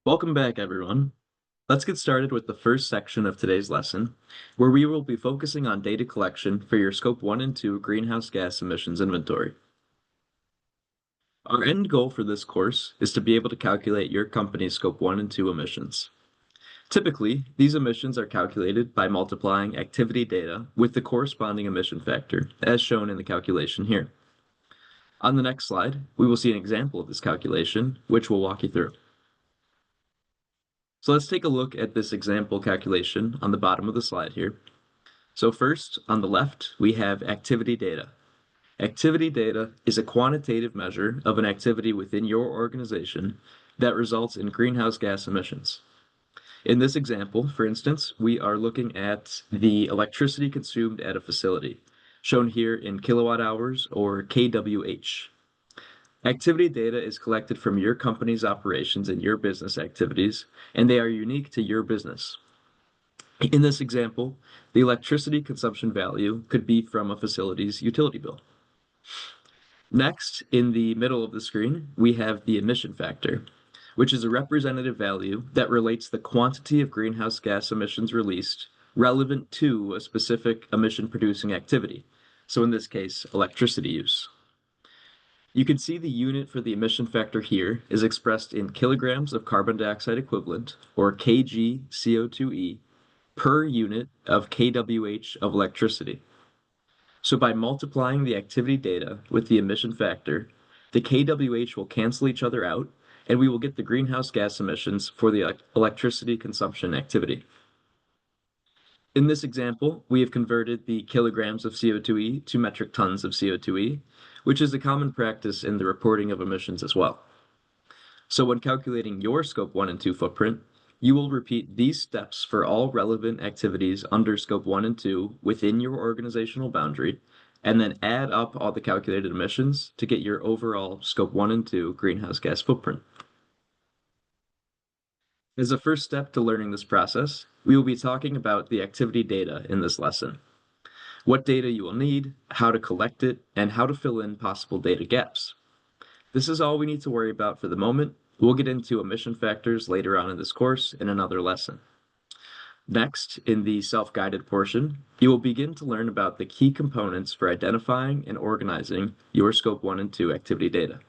Welcome back, everyone. Let's get started with the first section of today's lesson, where we will be focusing on data collection for your Scope 1 and 2 greenhouse gas emissions inventory. Our end goal for this course is to be able to calculate your company's Scope 1 and 2 emissions. Typically, these emissions are calculated by multiplying activity data with the corresponding emission factor, as shown in the calculation here. On the next slide, we will see an example of this calculation, which we'll walk you through. So let's take a look at this example calculation on the bottom of the slide here. So first, on the left, we have activity data. Activity data is a quantitative measure of an activity within your organization that results in greenhouse gas emissions. In this example, for instance, we are looking at the electricity consumed at a facility, shown here in kilowatt hours or kWh. Activity data is collected from your company's operations and your business activities, and they are unique to your business. In this example, the electricity consumption value could be from a facility's utility bill. Next, in the middle of the screen, we have the emission factor, which is a representative value that relates the quantity of greenhouse gas emissions released relevant to a specific emission-producing activity. So in this case, electricity use. You can see the unit for the emission factor here is expressed in kilograms of carbon dioxide equivalent, or kg CO2e, per unit of kWh of electricity. So by multiplying the activity data with the emission factor, the kWh will cancel each other out, and we will get the greenhouse gas emissions for the electricity consumption activity. In this example, we have converted the kilograms of CO2e to metric tons of CO2e, which is a common practice in the reporting of emissions as well. So when calculating your Scope 1 and 2 footprint, you will repeat these steps for all relevant activities under Scope 1 and 2 within your organizational boundary, and then add up all the calculated emissions to get your overall Scope 1 and 2 greenhouse gas footprint. As a first step to learning this process, we will be talking about the activity data in this lesson. What data you will need, how to collect it, and how to fill in possible data gaps. This is all we need to worry about for the moment. We'll get into emission factors later on in this course in another lesson. Next, in the self-guided portion, you will begin to learn about the key components for identifying and organizing your Scope 1 and 2 activity data.